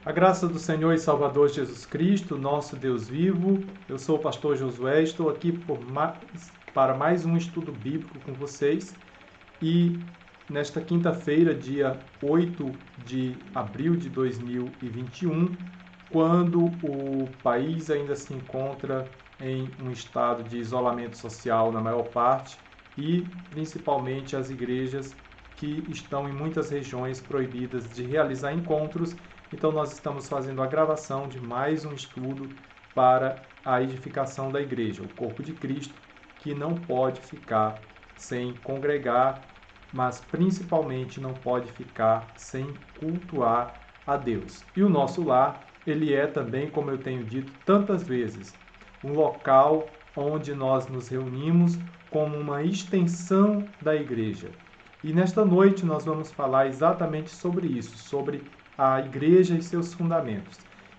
A graça do Senhor e Salvador Jesus Cristo, nosso Deus vivo. Eu sou o pastor Josué, estou aqui para mais um estudo bíblico com vocês. E nesta quinta-feira, dia 8 de abril de 2021, quando o país ainda se encontra em um estado de isolamento social na maior parte e principalmente as igrejas que estão em muitas regiões proibidas de realizar encontros. Então nós estamos fazendo a gravação de mais um estudo para a edificação da igreja, o corpo de Cristo, que não pode ficar sem congregar, mas principalmente não pode ficar sem cultuar a Deus. E o nosso lar, ele é também, como eu tenho dito tantas vezes, um local onde nós nos reunimos como uma extensão da igreja. E nesta noite nós vamos falar exatamente sobre isso, sobre a igreja e seus fundamentos.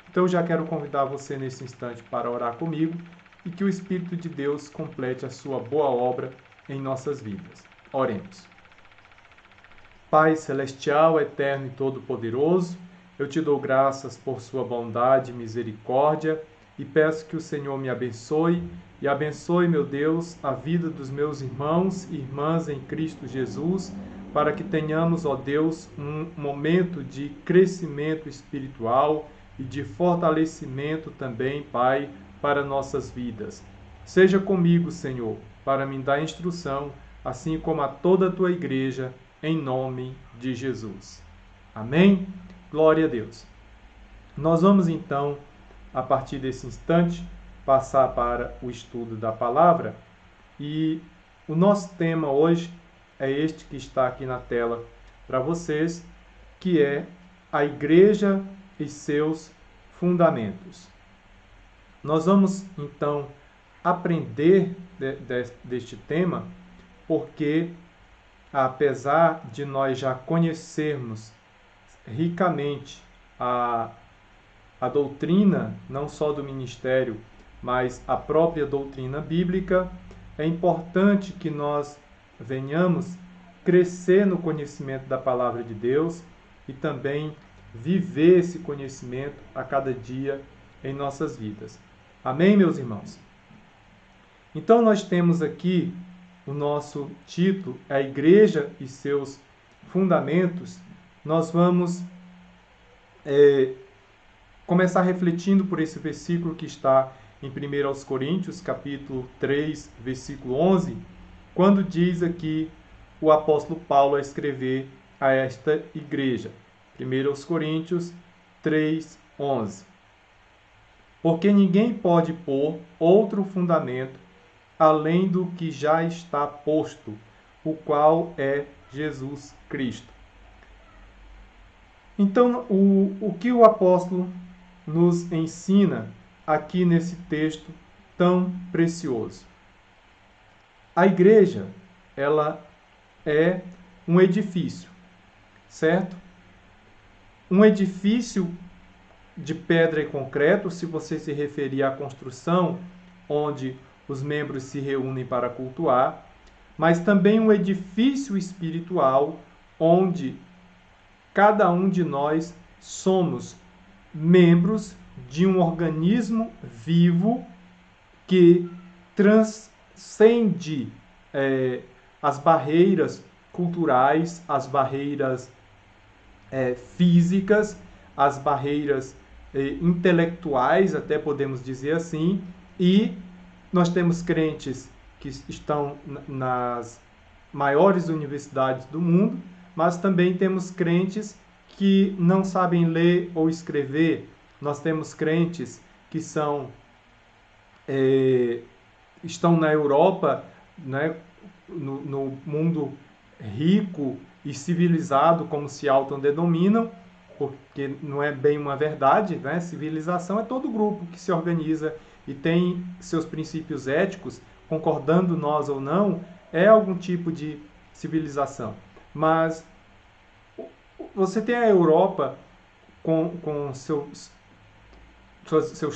Então eu já quero convidar você nesse instante para orar comigo e que o Espírito de Deus complete a sua boa obra em nossas vidas. Oremos. Pai celestial, eterno e todo-poderoso, eu te dou graças por sua bondade e misericórdia e peço que o Senhor me abençoe e abençoe, meu Deus, a vida dos meus irmãos e irmãs em Cristo Jesus, para que tenhamos, ó Deus, um momento de crescimento espiritual e de fortalecimento também, Pai, para nossas vidas. Seja comigo, Senhor, para me dar instrução, assim como a toda a tua igreja, em nome de Jesus. Amém? Glória a Deus. Nós vamos então, a partir desse instante, passar para o estudo da palavra e o nosso tema hoje é este que está aqui na tela para vocês, que é a igreja e seus fundamentos. Nós vamos então aprender deste tema porque, apesar de nós já conhecermos ricamente a doutrina, não só do ministério, mas a própria doutrina bíblica, é importante que nós venhamos crescer no conhecimento da palavra de Deus e também viver esse conhecimento a cada dia em nossas vidas. Amém, meus irmãos? Então nós temos aqui o nosso título, a igreja e seus fundamentos. Nós vamos começar refletindo por esse versículo que está em 1 Coríntios, capítulo 3, versículo 11, quando diz aqui o apóstolo Paulo a escrever a esta igreja. 1 Coríntios 3, 11. Porque ninguém pode pôr outro fundamento além do que já está posto, o qual é Jesus Cristo. Então, o que o apóstolo nos ensina aqui nesse texto tão precioso? A igreja, ela é um edifício, certo? Um edifício de pedra e concreto, se você se referir à construção onde os membros se reúnem para cultuar, mas também um edifício espiritual onde cada um de nós somos membros de um organismo vivo que transcende as barreiras culturais, as barreiras físicas, as barreiras intelectuais, até podemos dizer assim, e nós temos crentes que estão nas maiores universidades do mundo, mas também temos crentes que não sabem ler ou escrever. Nós temos crentes que estão na Europa, né, no mundo rico e civilizado, como se autodenominam, porque não é bem uma verdade, né? Civilização é todo grupo que se organiza e tem seus princípios éticos, concordando nós ou não, é algum tipo de civilização. Mas você tem a Europa com seus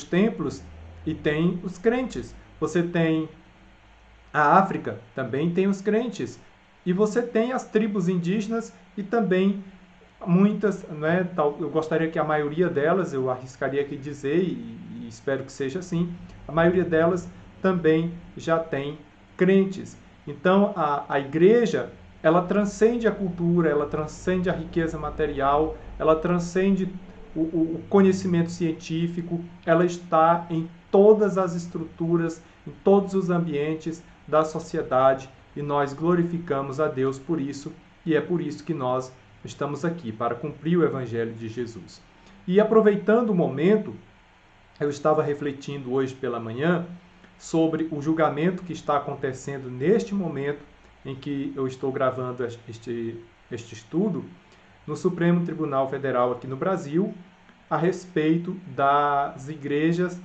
templos e tem os crentes. Você tem a África, também tem os crentes. E você tem as tribos indígenas e também Muitas, né, eu gostaria que a maioria delas, eu arriscaria aqui dizer, e espero que seja assim, a maioria delas também já tem crentes. Então, a igreja, ela transcende a cultura, ela transcende a riqueza material, ela transcende o conhecimento científico, ela está em todas as estruturas, em todos os ambientes da sociedade, e nós glorificamos a Deus por isso, e é por isso que nós estamos aqui, para cumprir o Evangelho de Jesus. E aproveitando o momento, eu estava refletindo hoje pela manhã sobre o julgamento que está acontecendo neste momento em que eu estou gravando este estudo, no Supremo Tribunal Federal aqui no Brasil, a respeito das igrejas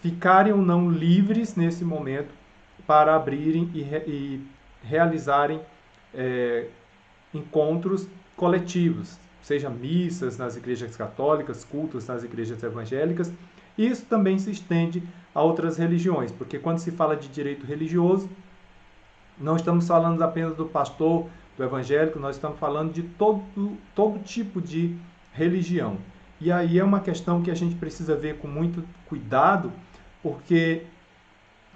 ficarem ou não livres nesse momento para abrirem e realizarem encontros coletivos, seja missas nas igrejas católicas, cultos nas igrejas evangélicas. E isso também se estende a outras religiões, porque quando se fala de direito religioso, não estamos falando apenas do pastor, do evangélico, nós estamos falando de todo tipo de religião. E aí é uma questão que a gente precisa ver com muito cuidado, porque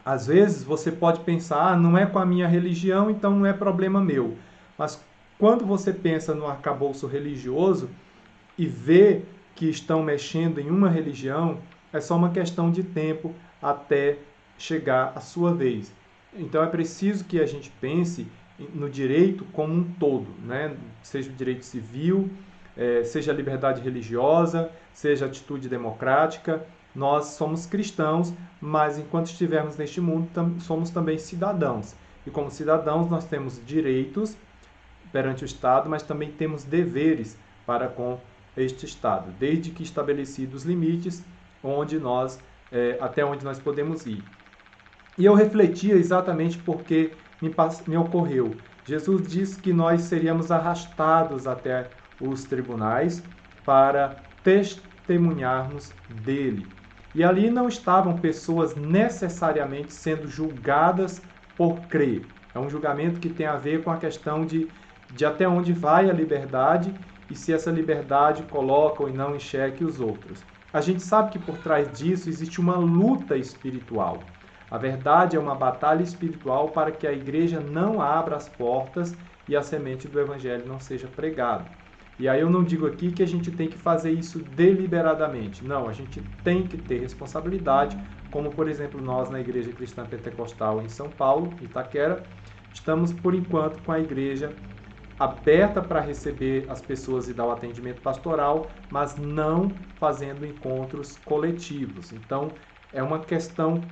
às vezes você pode pensar, não é com a minha religião, então não é problema meu. Mas quando você pensa no arcabouço religioso e vê que estão mexendo em uma religião, é só uma questão de tempo até chegar a sua vez. Então é preciso que a gente pense no direito como um todo, né? Seja o direito civil, seja a liberdade religiosa, seja a atitude democrática. Nós somos cristãos, mas enquanto estivermos neste mundo, somos também cidadãos. E como cidadãos, nós temos direitos perante o Estado, mas também temos deveres para com este Estado, desde que estabelecidos os limites até onde nós podemos ir. E eu refletia exatamente porque me ocorreu. Jesus disse que nós seríamos arrastados até os tribunais para testemunharmos dele. E ali não estavam pessoas necessariamente sendo julgadas por crer. É um julgamento que tem a ver com a questão de até onde vai a liberdade e se essa liberdade coloca ou não em xeque os outros. A gente sabe que por trás disso existe uma luta espiritual. A verdade é uma batalha espiritual para que a igreja não abra as portas e a semente do evangelho não seja pregada. E aí eu não digo aqui que a gente tem que fazer isso deliberadamente. Não, a gente tem que ter responsabilidade, como por exemplo nós na Igreja Cristã Pentecostal em São Paulo, Itaquera, estamos por enquanto com a igreja aberta para receber as pessoas e dar o atendimento pastoral, mas não fazendo encontros coletivos. Então é uma questão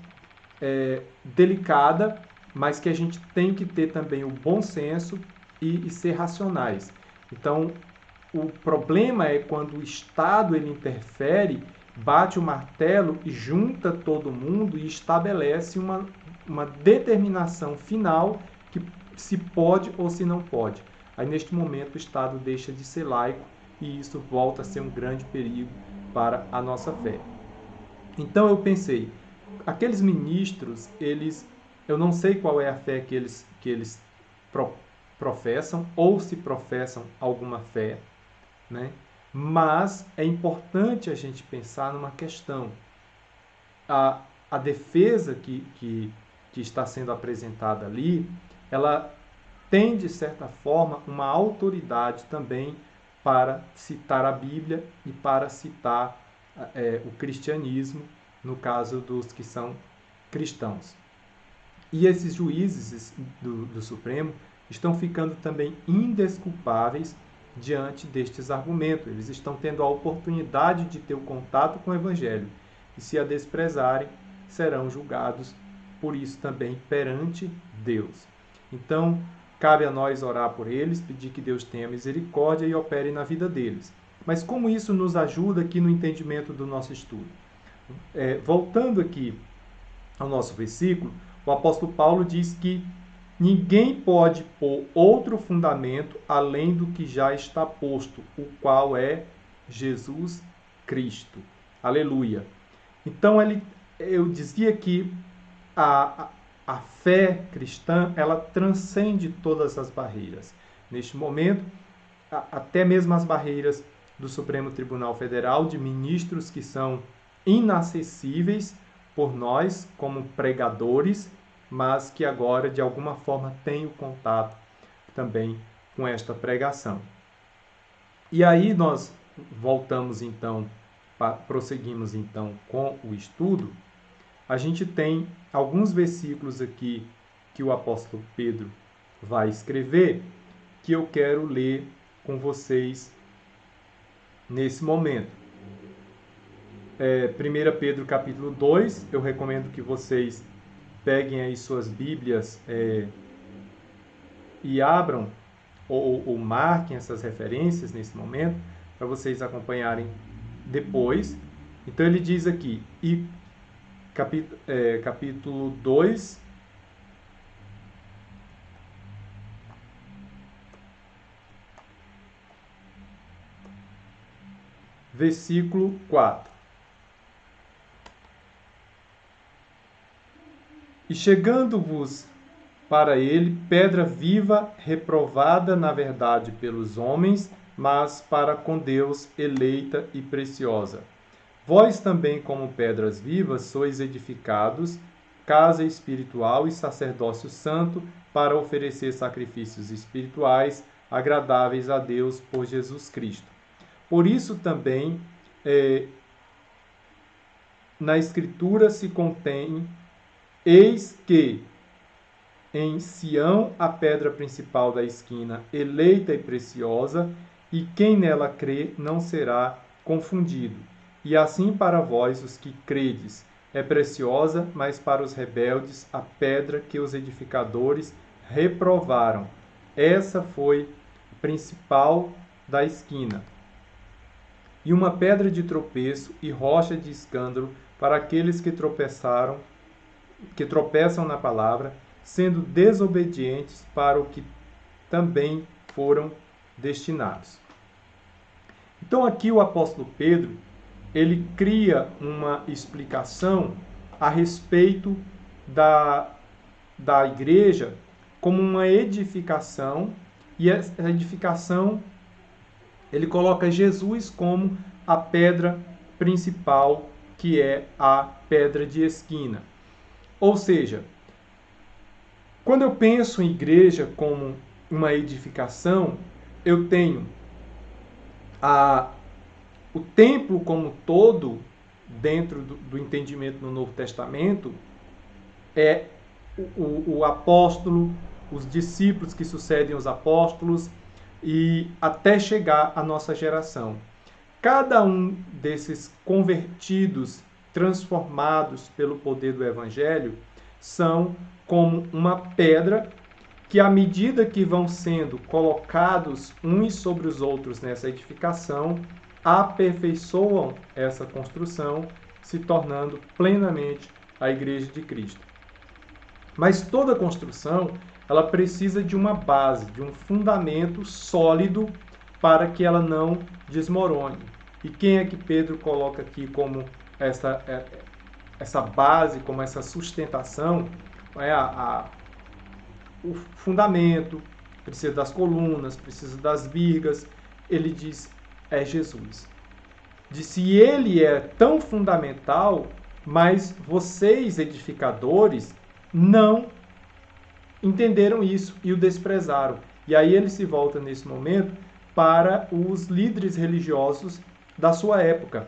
delicada, mas que a gente tem que ter também o bom senso e ser racionais. Então, o problema é quando o Estado ele interfere, bate o martelo e junta todo mundo e estabelece uma determinação final que se pode ou se não pode. Aí, neste momento, o Estado deixa de ser laico e isso volta a ser um grande perigo para a nossa fé. Então, eu pensei, aqueles ministros, eu não sei qual é a fé que eles professam ou se professam alguma fé, né? Mas é importante a gente pensar numa questão. A defesa que está sendo apresentada ali, ela tem, de certa forma, uma autoridade também para citar a Bíblia e para citar o cristianismo, no caso dos que são cristãos. E esses juízes do Supremo estão ficando também indesculpáveis diante destes argumentos. Eles estão tendo a oportunidade de ter o contato com o Evangelho. E se a desprezarem, serão julgados por isso também perante Deus. Então, cabe a nós orar por eles, pedir que Deus tenha misericórdia e opere na vida deles. Mas como isso nos ajuda aqui no entendimento do nosso estudo? Voltando aqui ao nosso versículo, o apóstolo Paulo diz que ninguém pode pôr outro fundamento além do que já está posto, o qual é Jesus Cristo. Aleluia. Então, eu dizia que a fé cristã, ela transcende todas as barreiras. Neste momento, até mesmo as barreiras do Supremo Tribunal Federal, de ministros que são inacessíveis por nós como pregadores, mas que agora de alguma forma têm o contato também com esta pregação. E aí nós voltamos então, prosseguimos então com o estudo. A gente tem alguns versículos aqui que o apóstolo Pedro vai escrever, que eu quero ler com vocês nesse momento. 1 Pedro capítulo 2, eu recomendo que vocês peguem aí suas Bíblias e abram ou marquem essas referências nesse momento, para vocês acompanharem depois. Então ele diz aqui, capítulo 2, versículo 4. E chegando-vos para ele pedra viva, reprovada na verdade pelos homens, mas para com Deus eleita e preciosa. Vós também, como pedras vivas, sois edificados, casa espiritual e sacerdócio santo, para oferecer sacrifícios espirituais agradáveis a Deus por Jesus Cristo. Por isso também, na Escritura se contém: eis que em Sião a pedra principal da esquina, eleita e preciosa, e quem nela crê não será confundido. E assim para vós, os que credes, é preciosa, mas para os rebeldes a pedra que os edificadores reprovaram. Essa foi a principal da esquina. E uma pedra de tropeço e rocha de escândalo para aqueles que tropeçam na palavra, sendo desobedientes para o que também foram destinados. Então aqui o apóstolo Pedro, ele cria uma explicação a respeito da igreja como uma edificação, e essa edificação ele coloca Jesus como a pedra principal, que é a pedra de esquina. Ou seja, quando eu penso em igreja como uma edificação, eu tenho o templo como todo, dentro do entendimento no Novo Testamento, é o apóstolo, os discípulos que sucedem os apóstolos, e até chegar à nossa geração. Cada um desses convertidos, transformados pelo poder do Evangelho, são como uma pedra que, à medida que vão sendo colocados uns sobre os outros nessa edificação, aperfeiçoam essa construção, se tornando plenamente a Igreja de Cristo. Mas toda construção, ela precisa de uma base, de um fundamento sólido para que ela não desmorone. E quem é que Pedro coloca aqui como essa base, como essa sustentação? O fundamento, precisa das colunas, precisa das vigas. Ele diz, é Jesus. Se ele é tão fundamental, mas vocês, edificadores, não entenderam isso e o desprezaram. E aí ele se volta nesse momento para os líderes religiosos da sua época,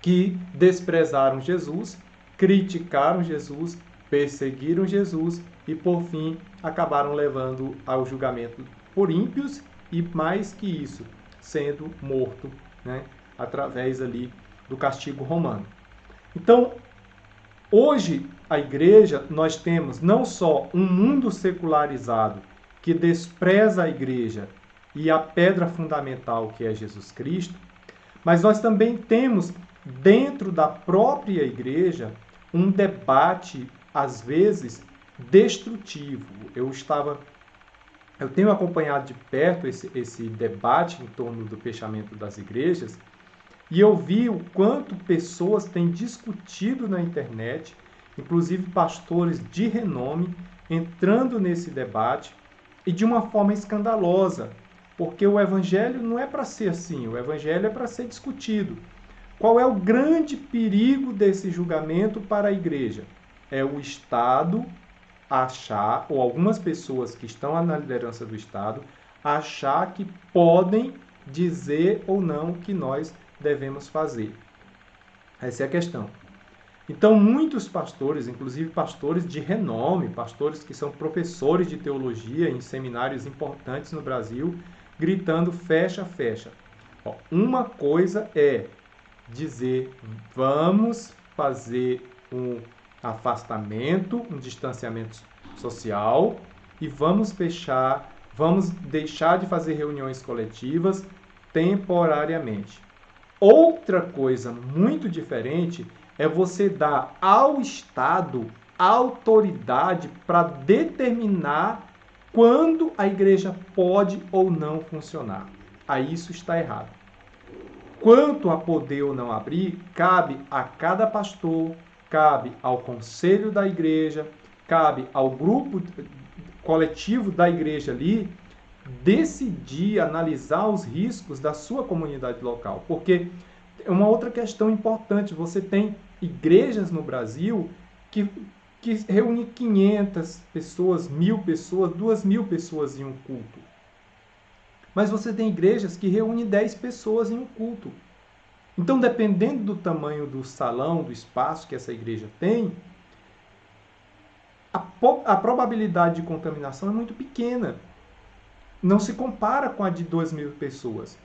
que desprezaram Jesus, criticaram Jesus, perseguiram Jesus e, por fim, acabaram levando ao julgamento por ímpios e, mais que isso, sendo morto, né, através ali do castigo romano. Então, hoje, a igreja, nós temos não só um mundo secularizado que despreza a igreja e a pedra fundamental que é Jesus Cristo, mas nós também temos dentro da própria igreja um debate, às vezes, destrutivo. Eu tenho acompanhado de perto esse debate em torno do fechamento das igrejas, e eu vi o quanto pessoas têm discutido na internet, inclusive pastores de renome, entrando nesse debate, e de uma forma escandalosa, porque o evangelho não é para ser assim, o evangelho é para ser discutido. Qual é o grande perigo desse julgamento para a igreja? É o Estado achar, ou algumas pessoas que estão na liderança do Estado, achar que podem dizer ou não o que nós devemos fazer. Essa é a questão. Então, muitos pastores, inclusive pastores de renome, pastores que são professores de teologia em seminários importantes no Brasil, gritando fecha, fecha. Uma coisa é dizer vamos fazer um afastamento, um distanciamento social e vamos fechar, vamos deixar de fazer reuniões coletivas temporariamente. Outra coisa muito diferente é você dar ao Estado autoridade para determinar quando a igreja pode ou não funcionar. Aí isso está errado. Quanto a poder ou não abrir, cabe a cada pastor, cabe ao conselho da igreja, cabe ao grupo coletivo da igreja ali decidir, analisar os riscos da sua comunidade local. Porque é uma outra questão importante, você tem igrejas no Brasil que reúnem 500 pessoas, 1.000 pessoas, 2.000 pessoas em um culto. Mas você tem igrejas que reúnem 10 pessoas em um culto. Então, dependendo do tamanho do salão, do espaço que essa igreja tem, a probabilidade de contaminação é muito pequena. Não se compara com a de 2.000 pessoas.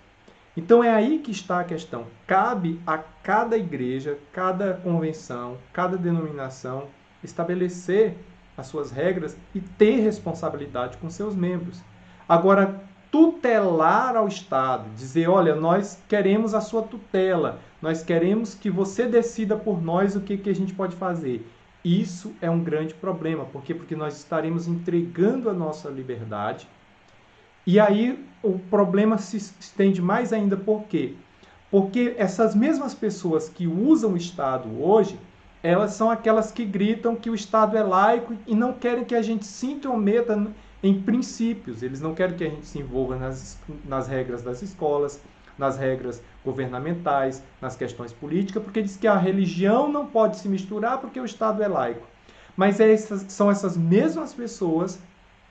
Então, é aí que está a questão. Cabe a cada igreja, cada convenção, cada denominação estabelecer as suas regras e ter responsabilidade com seus membros. Agora, tutelar ao Estado, dizer, olha, nós queremos a sua tutela, nós queremos que você decida por nós o que a gente pode fazer. Isso é um grande problema. Por quê? Porque nós estaremos entregando a nossa liberdade. E aí o problema se estende mais ainda. Por quê? Porque essas mesmas pessoas que usam o Estado hoje, elas são aquelas que gritam que o Estado é laico e não querem que a gente se intrometa em princípios. Eles não querem que a gente se envolva nas regras das escolas, nas regras governamentais, nas questões políticas, porque diz que a religião não pode se misturar porque o Estado é laico. Mas são essas mesmas pessoas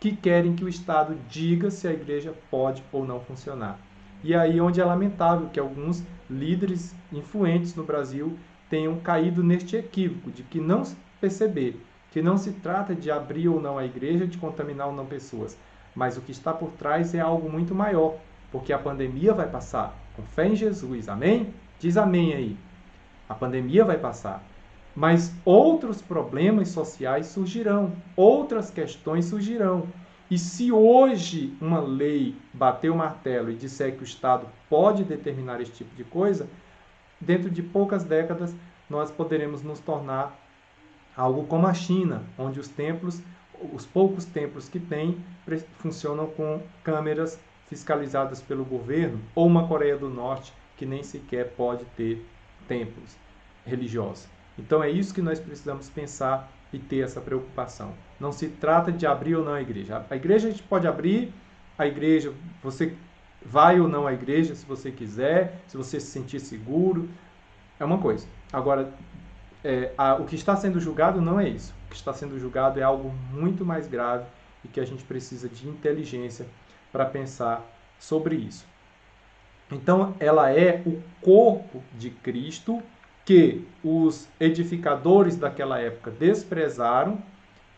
que querem que o Estado diga se a igreja pode ou não funcionar. E aí onde é lamentável que alguns líderes influentes no Brasil tenham caído neste equívoco de que não perceber que não se trata de abrir ou não a igreja, de contaminar ou não pessoas, mas o que está por trás é algo muito maior, porque a pandemia vai passar, com fé em Jesus, amém? Diz amém aí. A pandemia vai passar, mas outros problemas sociais surgirão, outras questões surgirão. E se hoje uma lei bater o martelo e disser que o Estado pode determinar esse tipo de coisa, dentro de poucas décadas nós poderemos nos tornar algo como a China, onde os templos, os poucos templos que tem, funcionam com câmeras fiscalizadas pelo governo, ou uma Coreia do Norte que nem sequer pode ter templos religiosos. Então é isso que nós precisamos pensar e ter essa preocupação. Não se trata de abrir ou não a igreja. A igreja a gente pode abrir, a igreja, você vai ou não à igreja se você quiser, se você se sentir seguro, é uma coisa. Agora, o que está sendo julgado não é isso. O que está sendo julgado é algo muito mais grave e que a gente precisa de inteligência para pensar sobre isso. Então, ela é o corpo de Cristo que os edificadores daquela época desprezaram,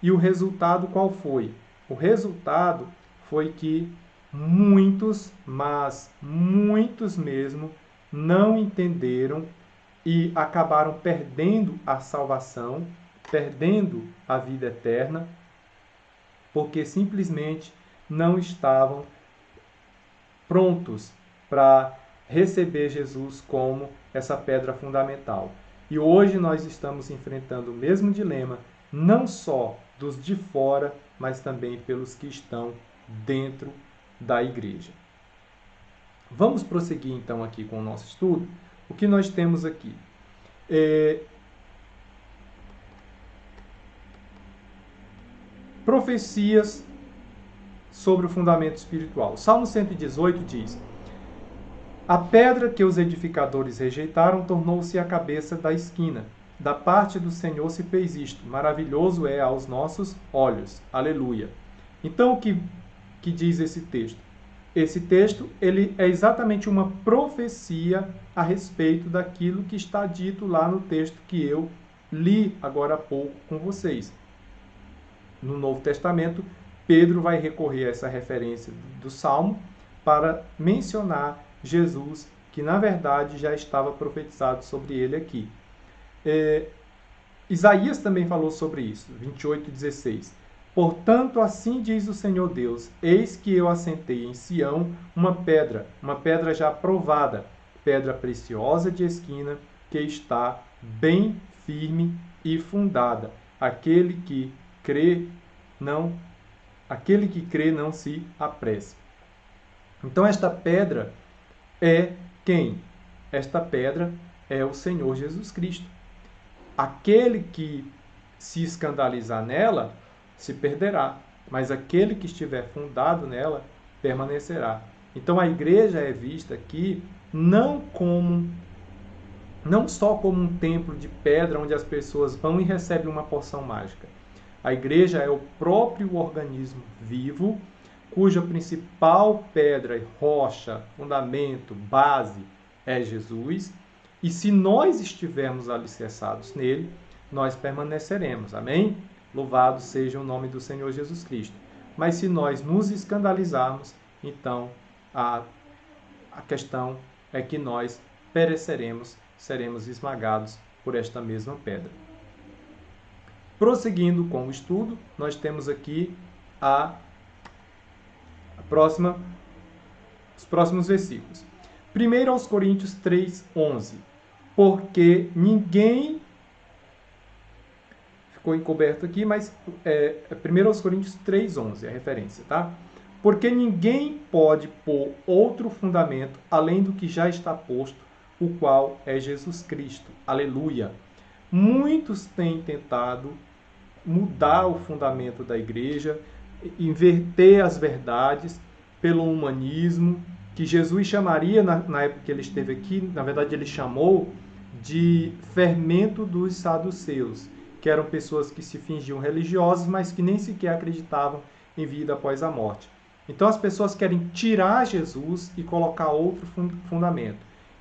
e o resultado qual foi? O resultado foi que muitos, mas muitos mesmo, não entenderam e acabaram perdendo a salvação, perdendo a vida eterna, porque simplesmente não estavam prontos para receber Jesus como essa pedra fundamental. E hoje nós estamos enfrentando o mesmo dilema, não só dos de fora, mas também pelos que estão dentro da igreja. Vamos prosseguir então aqui com o nosso estudo. O que nós temos aqui? Profecias sobre o fundamento espiritual. O Salmo 118 diz: a pedra que os edificadores rejeitaram tornou-se a cabeça da esquina. Da parte do Senhor se fez isto. Maravilhoso é aos nossos olhos. Aleluia. Então, o que diz esse texto? Esse texto ele é exatamente uma profecia a respeito daquilo que está dito lá no texto que eu li agora há pouco com vocês. No Novo Testamento, Pedro vai recorrer a essa referência do Salmo para mencionar Jesus, que na verdade já estava profetizado sobre ele aqui. Isaías também falou sobre isso, 28:16. Portanto, assim diz o Senhor Deus: eis que eu assentei em Sião uma pedra já provada, pedra preciosa de esquina, que está bem firme e fundada. Aquele que crê não se apresse. Então esta pedra é quem? Esta pedra é o Senhor Jesus Cristo. Aquele que se escandalizar nela se perderá, mas aquele que estiver fundado nela permanecerá. Então a igreja é vista aqui não só como um templo de pedra onde as pessoas vão e recebem uma porção mágica. A igreja é o próprio organismo vivo, cuja principal pedra, rocha, fundamento, base é Jesus. E se nós estivermos alicerçados nele, nós permaneceremos. Amém? Louvado seja o nome do Senhor Jesus Cristo. Mas se nós nos escandalizarmos, então a questão é que nós pereceremos, seremos esmagados por esta mesma pedra. Prosseguindo com o estudo, nós temos aqui os próximos versículos. 1 aos Coríntios 3:11. Porque ninguém... Ficou encoberto aqui, mas 1 aos Coríntios 3:11, a referência, tá? Porque ninguém pode pôr outro fundamento além do que já está posto, o qual é Jesus Cristo. Aleluia! Muitos têm tentado mudar o fundamento da igreja, inverter as verdades pelo humanismo, que Jesus chamaria, na época que ele esteve aqui, na verdade ele chamou de fermento dos saduceus, que eram pessoas que se fingiam religiosas, mas que nem sequer acreditavam em vida após a morte. Então as pessoas querem tirar Jesus e colocar outro fundamento.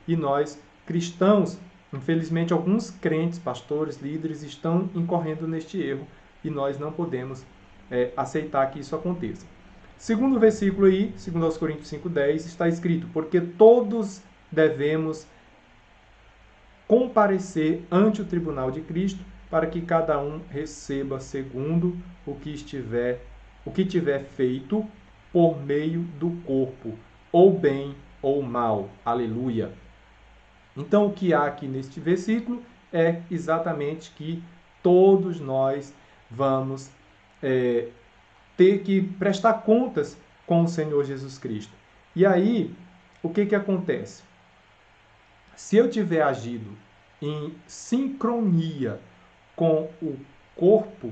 E nós, cristãos, infelizmente alguns crentes, pastores, líderes, estão incorrendo neste erro e nós não podemos aceitar que isso aconteça. Segundo versículo aí, 2 Coríntios 5:10, está escrito: porque todos devemos comparecer ante o tribunal de Cristo, para que cada um receba segundo o que tiver feito por meio do corpo, ou bem ou mal. Aleluia. Então, o que há aqui neste versículo é exatamente que todos nós vamos ter que prestar contas com o Senhor Jesus Cristo. E aí, o que acontece? Se eu tiver agido em sincronia com o corpo,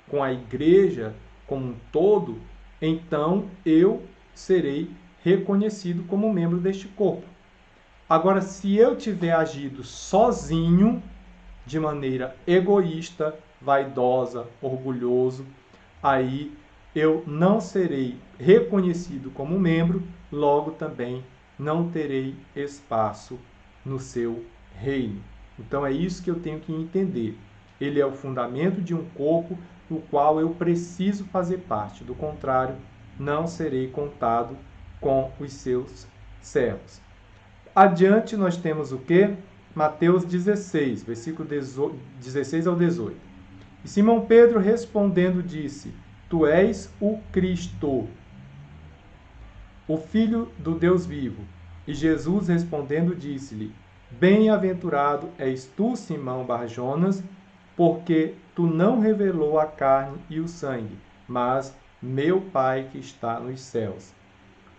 com a igreja como um todo, então eu serei reconhecido como membro deste corpo. Agora, se eu tiver agido sozinho, de maneira egoísta, vaidosa, orgulhoso, aí eu não serei reconhecido como membro, logo também não terei espaço no seu reino. Então é isso que eu tenho que entender. Ele é o fundamento de um corpo no qual eu preciso fazer parte. Do contrário, não serei contado com os seus servos. Adiante nós temos o quê? Mateus 16, versículo 16 ao 18. E Simão Pedro respondendo disse: Tu és o Cristo, o Filho do Deus vivo. E Jesus respondendo disse-lhe: Bem-aventurado és tu, Simão Bar-Jonas, porque tu não revelou a carne e o sangue, mas meu Pai que está nos céus.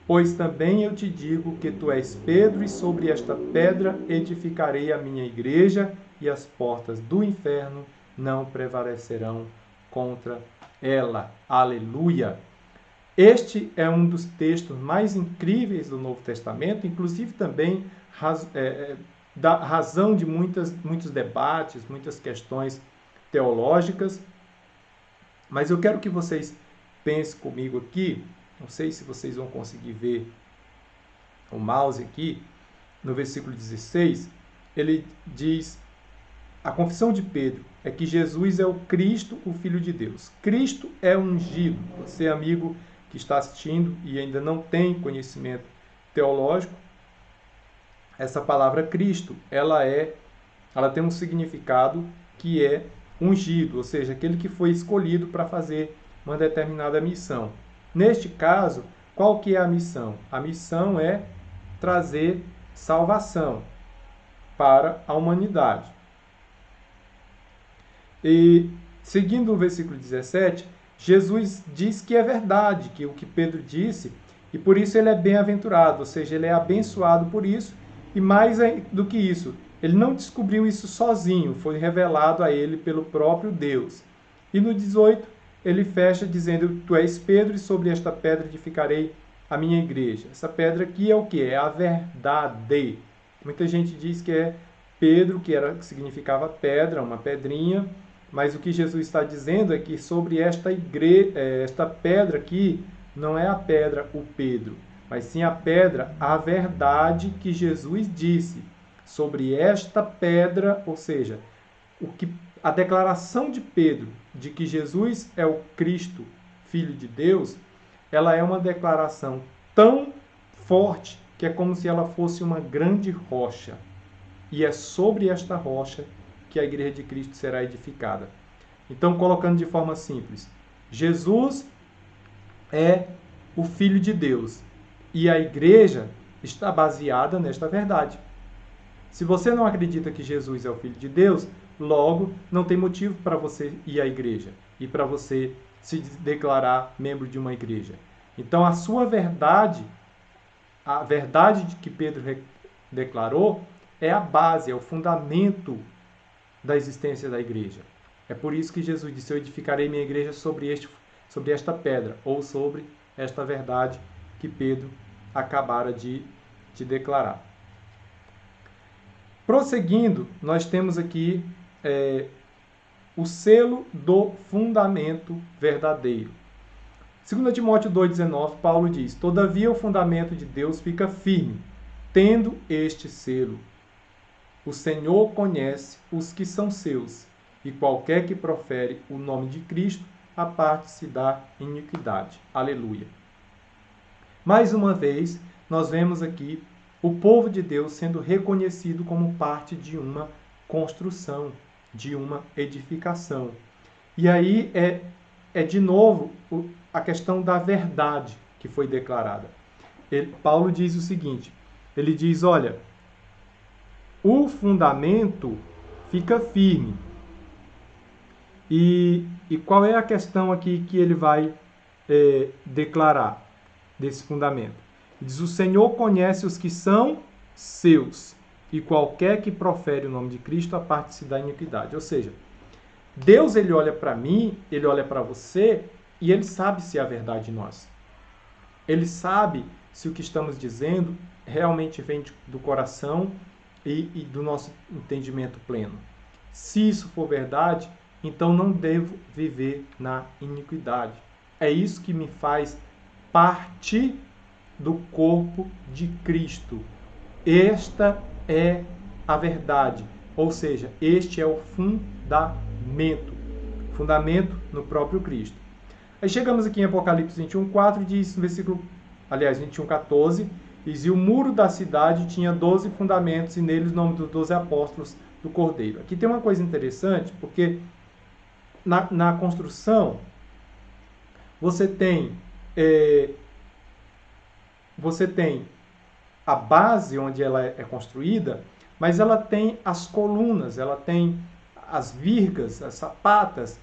Pois também eu te digo que tu és Pedro, e sobre esta pedra edificarei a minha igreja, e as portas do inferno não prevalecerão contra ela. Aleluia! Este é um dos textos mais incríveis do Novo Testamento, inclusive também da razão de muitos debates, muitas questões teológicas. Mas eu quero que vocês pensem comigo aqui, não sei se vocês vão conseguir ver o mouse aqui, no versículo 16, ele diz, a confissão de Pedro é que Jesus é o Cristo, o Filho de Deus. Cristo é ungido. Você, amigo que está assistindo e ainda não tem conhecimento teológico, essa palavra Cristo, ela tem um significado que é ungido, ou seja, aquele que foi escolhido para fazer uma determinada missão. Neste caso, qual que é a missão? A missão é trazer salvação para a humanidade. E, seguindo o versículo 17, Jesus diz que é verdade, que o que Pedro disse, e por isso ele é bem-aventurado, ou seja, ele é abençoado por isso, e mais do que isso, ele não descobriu isso sozinho, foi revelado a ele pelo próprio Deus. E no 18, ele fecha dizendo, tu és Pedro, e sobre esta pedra edificarei a minha igreja. Essa pedra aqui é o que? É a verdade. Muita gente diz que é Pedro, que significava pedra, uma pedrinha, mas o que Jesus está dizendo é que sobre esta pedra aqui, não é a pedra, o Pedro, mas sim a pedra, a verdade que Jesus disse. Sobre esta pedra, ou seja, a declaração de Pedro de que Jesus é o Cristo, Filho de Deus, ela é uma declaração tão forte que é como se ela fosse uma grande rocha. E é sobre esta rocha que a Igreja de Cristo será edificada. Então, colocando de forma simples, Jesus é o Filho de Deus e a Igreja está baseada nesta verdade. Se você não acredita que Jesus é o Filho de Deus, logo não tem motivo para você ir à igreja e para você se declarar membro de uma igreja. Então, a sua verdade, a verdade que Pedro declarou, é a base, é o fundamento da existência da igreja. É por isso que Jesus disse, eu edificarei minha igreja sobre esta pedra, ou sobre esta verdade que Pedro acabara de declarar. Prosseguindo, nós temos aqui o selo do fundamento verdadeiro. 2 Timóteo 2,19, Paulo diz, todavia o fundamento de Deus fica firme, tendo este selo. O Senhor conhece os que são seus, e qualquer que profere o nome de Cristo, aparte-se da iniquidade. Aleluia. Mais uma vez, nós vemos aqui o povo de Deus sendo reconhecido como parte de uma construção, de uma edificação. E aí é de novo a questão da verdade que foi declarada. Paulo diz o seguinte, ele diz, olha, o fundamento fica firme. E qual é a questão aqui que ele vai declarar desse fundamento? Ele diz, o Senhor conhece os que são seus, e qualquer que profere o nome de Cristo, aparte-se da iniquidade. Ou seja, Deus ele olha para mim, ele olha para você, e ele sabe se é a verdade de nós. Ele sabe se o que estamos dizendo realmente vem do coração e do nosso entendimento pleno. Se isso for verdade, então não devo viver na iniquidade. É isso que me faz parte do corpo de Cristo. Esta é a verdade, ou seja, este é o fundamento. Fundamento no próprio Cristo. Aí chegamos aqui em Apocalipse 21:4, diz no versículo, 21:14, diz, e o muro da cidade tinha 12 fundamentos, e neles o nome dos 12 apóstolos do Cordeiro. Aqui tem uma coisa interessante, porque na construção, você tem a base onde ela é construída, mas ela tem as colunas, ela tem as virgas, as sapatas,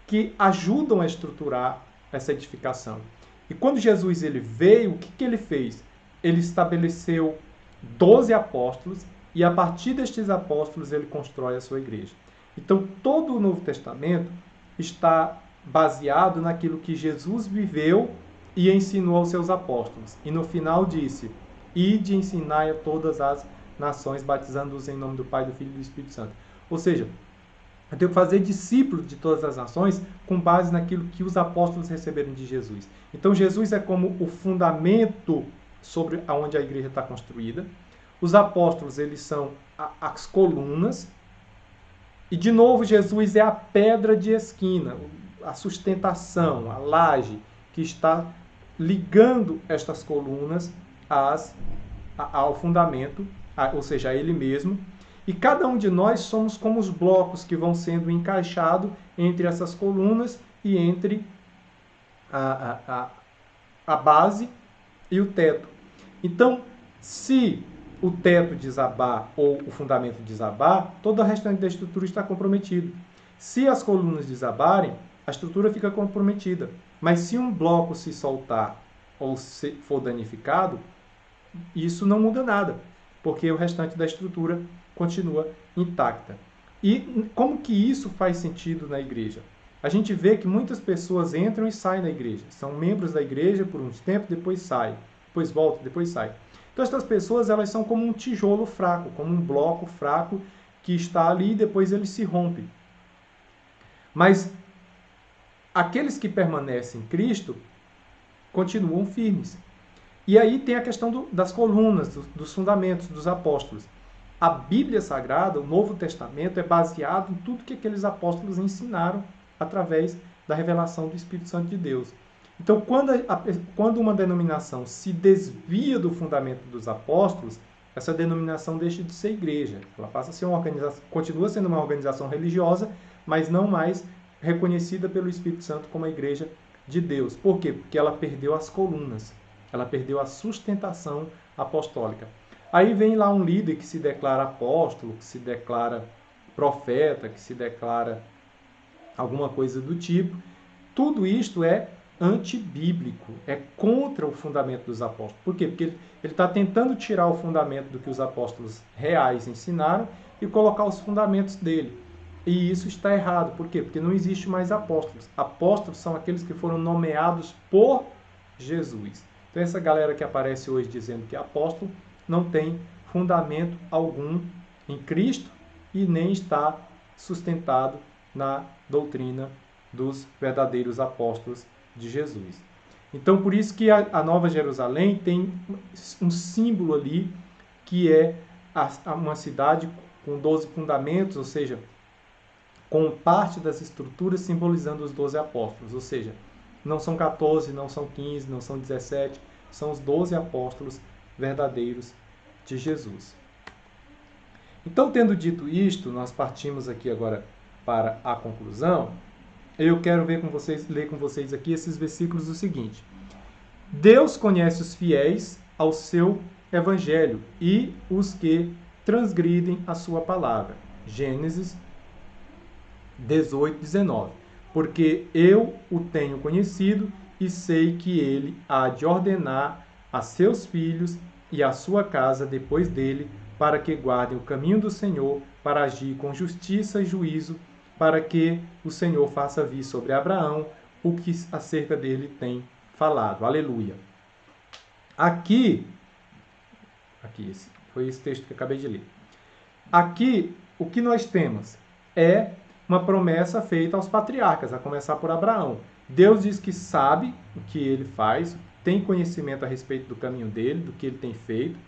que ajudam a estruturar essa edificação. E quando Jesus ele veio, o que ele fez? Ele estabeleceu 12 apóstolos, e a partir destes apóstolos ele constrói a sua igreja. Então, todo o Novo Testamento está baseado naquilo que Jesus viveu e ensinou aos seus apóstolos. E no final disse: ide e ensinai a todas as nações, batizando-os em nome do Pai, do Filho e do Espírito Santo. Ou seja, eu tenho que fazer discípulos de todas as nações com base naquilo que os apóstolos receberam de Jesus. Então, Jesus é como o fundamento sobre onde a igreja está construída. Os apóstolos, eles são as colunas. E, de novo, Jesus é a pedra de esquina, a sustentação, a laje que está ligando estas colunas ao fundamento, ou seja, a ele mesmo. E cada um de nós somos como os blocos que vão sendo encaixados entre essas colunas e entre a base e o teto. Então, se o teto desabar ou o fundamento desabar, todo o restante da estrutura está comprometido. Se as colunas desabarem, a estrutura fica comprometida. Mas se um bloco se soltar ou se for danificado, isso não muda nada, porque o restante da estrutura continua intacta. E como que isso faz sentido na igreja? A gente vê que muitas pessoas entram e saem da igreja. São membros da igreja por um tempo, depois saem. Depois voltam, depois saem. Então, essas pessoas, elas são como um tijolo fraco, como um bloco fraco que está ali e depois ele se rompe. Mas aqueles que permanecem em Cristo continuam firmes. E aí tem a questão das colunas, dos fundamentos, dos apóstolos. A Bíblia Sagrada, o Novo Testamento, é baseado em tudo que aqueles apóstolos ensinaram através da revelação do Espírito Santo de Deus. Então, quando uma denominação se desvia do fundamento dos apóstolos, essa denominação deixa de ser igreja. Ela passa a ser uma organização, continua sendo uma organização religiosa, mas não mais reconhecida pelo Espírito Santo como a igreja de Deus. Por quê? Porque ela perdeu as colunas, ela perdeu a sustentação apostólica. Aí vem lá um líder que se declara apóstolo, que se declara profeta, que se declara alguma coisa do tipo. Tudo isto é antibíblico, é contra o fundamento dos apóstolos. Por quê? Porque ele está tentando tirar o fundamento do que os apóstolos reais ensinaram e colocar os fundamentos dele. E isso está errado. Por quê? Porque não existe mais apóstolos. Apóstolos são aqueles que foram nomeados por Jesus. Então essa galera que aparece hoje dizendo que é apóstolo não tem fundamento algum em Cristo e nem está sustentado na doutrina dos verdadeiros apóstolos de Jesus. Então, por isso que a Nova Jerusalém tem um símbolo ali, que é uma cidade com 12 fundamentos, ou seja, com parte das estruturas simbolizando os 12 apóstolos, ou seja, não são 14, não são 15, não são 17, são os 12 apóstolos verdadeiros de Jesus. Então, tendo dito isto, nós partimos aqui agora para a conclusão. Eu quero ler com vocês aqui esses versículos do seguinte: Deus conhece os fiéis ao seu evangelho e os que transgridem a sua palavra. Gênesis 18, 19. Porque eu o tenho conhecido e sei que ele há de ordenar a seus filhos e a sua casa depois dele, para que guardem o caminho do Senhor, para agir com justiça e juízo, para que o Senhor faça vir sobre Abraão o que acerca dele tem falado. Aleluia. Aqui foi esse texto que eu acabei de ler. Aqui, o que nós temos é uma promessa feita aos patriarcas, a começar por Abraão. Deus diz que sabe o que ele faz, tem conhecimento a respeito do caminho dele, do que ele tem feito.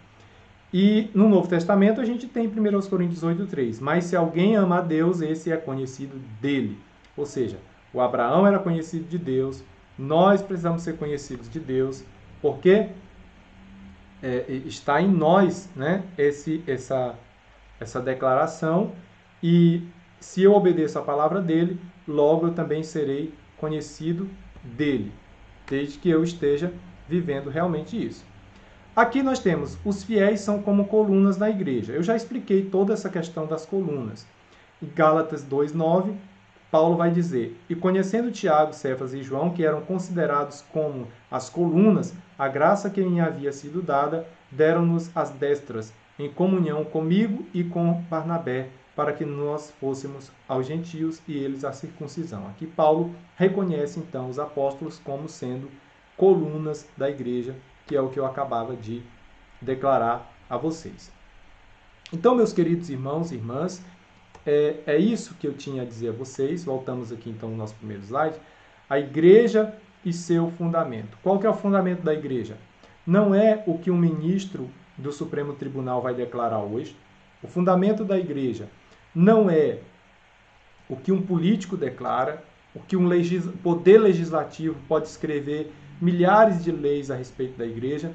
E no Novo Testamento a gente tem 1 Coríntios 8:3. Mas se alguém ama a Deus, esse é conhecido dele. Ou seja, o Abraão era conhecido de Deus, nós precisamos ser conhecidos de Deus, porque está em nós, né, essa declaração, e se eu obedeço a palavra dele, logo eu também serei conhecido dele, desde que eu esteja vivendo realmente isso. Aqui nós temos, os fiéis são como colunas na igreja. Eu já expliquei toda essa questão das colunas. Em Gálatas 2:9, Paulo vai dizer: E conhecendo Tiago, Cefas e João, que eram considerados como as colunas, a graça que me havia sido dada, deram-nos as destras, em comunhão comigo e com Barnabé, para que nós fôssemos aos gentios e eles à circuncisão. Aqui Paulo reconhece então os apóstolos como sendo colunas da igreja, que é o que eu acabava de declarar a vocês. Então, meus queridos irmãos e irmãs, é isso que eu tinha a dizer a vocês. Voltamos aqui então ao nosso primeiro slide. A igreja e seu fundamento. Qual que é o fundamento da igreja? Não é o que um ministro do Supremo Tribunal vai declarar hoje. O fundamento da igreja não é o que um político declara, o que um poder legislativo pode escrever milhares de leis a respeito da igreja.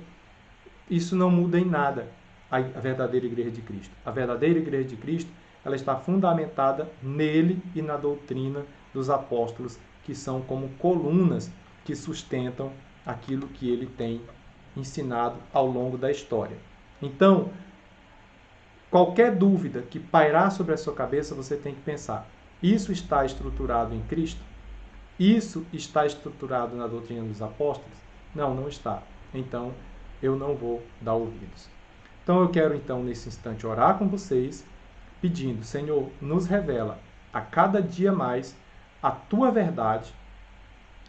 Isso não muda em nada a verdadeira igreja de Cristo. A verdadeira igreja de Cristo, ela está fundamentada nele e na doutrina dos apóstolos, que são como colunas que sustentam aquilo que ele tem ensinado ao longo da história. Então, qualquer dúvida que pairar sobre a sua cabeça, você tem que pensar: isso está estruturado em Cristo? Isso está estruturado na doutrina dos apóstolos? Não, não está. Então, eu não vou dar ouvidos. Então, eu quero, então, nesse instante, orar com vocês, pedindo: Senhor, nos revela a cada dia mais a Tua verdade,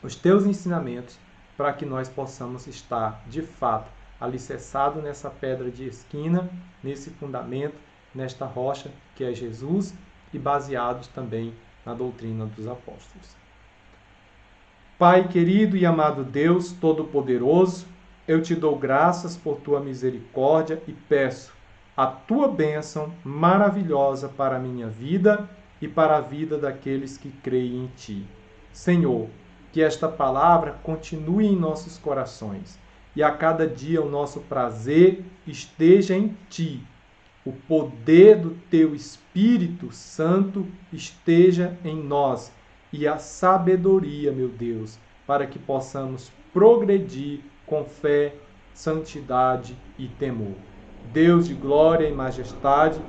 os Teus ensinamentos, para que nós possamos estar, de fato, alicerçados nessa pedra de esquina, nesse fundamento, nesta rocha que é Jesus, e baseados também na doutrina dos apóstolos. Pai querido e amado Deus Todo-Poderoso, eu te dou graças por tua misericórdia e peço a tua bênção maravilhosa para a minha vida e para a vida daqueles que creem em ti. Senhor, que esta palavra continue em nossos corações e a cada dia o nosso prazer esteja em ti. O poder do teu Espírito Santo esteja em nós e a sabedoria, meu Deus, para que possamos progredir com fé, santidade e temor. Deus de glória e majestade,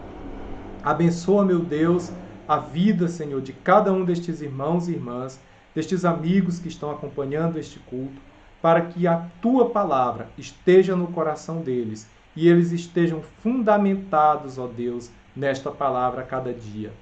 abençoa, meu Deus, a vida, Senhor, de cada um destes irmãos e irmãs, destes amigos que estão acompanhando este culto, para que a tua palavra esteja no coração deles e eles estejam fundamentados, ó Deus, nesta palavra a cada dia.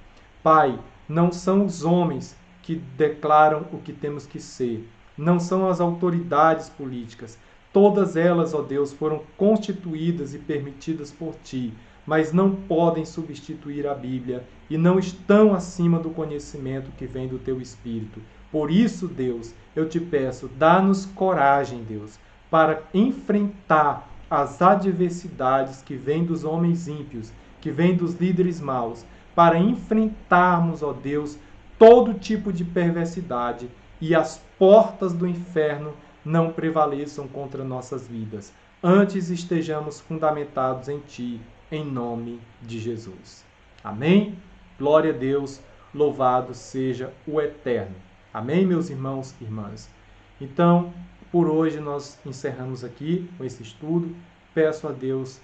Pai, não são os homens que declaram o que temos que ser, não são as autoridades políticas. Todas elas, ó Deus, foram constituídas e permitidas por ti, mas não podem substituir a Bíblia e não estão acima do conhecimento que vem do teu Espírito. Por isso, Deus, eu te peço, dá-nos coragem, Deus, para enfrentar as adversidades que vêm dos homens ímpios, que vêm dos líderes maus, para enfrentarmos, ó Deus, todo tipo de perversidade e as portas do inferno não prevaleçam contra nossas vidas. Antes estejamos fundamentados em Ti, em nome de Jesus. Amém? Glória a Deus, louvado seja o Eterno. Amém, meus irmãos e irmãs? Então, por hoje nós encerramos aqui com esse estudo. Peço a Deus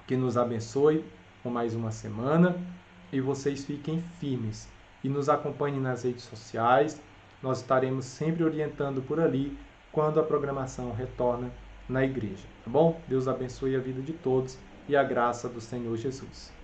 que nos abençoe com mais uma semana e vocês fiquem firmes e nos acompanhem nas redes sociais. Nós estaremos sempre orientando por ali quando a programação retorna na igreja, tá bom? Deus abençoe a vida de todos e a graça do Senhor Jesus.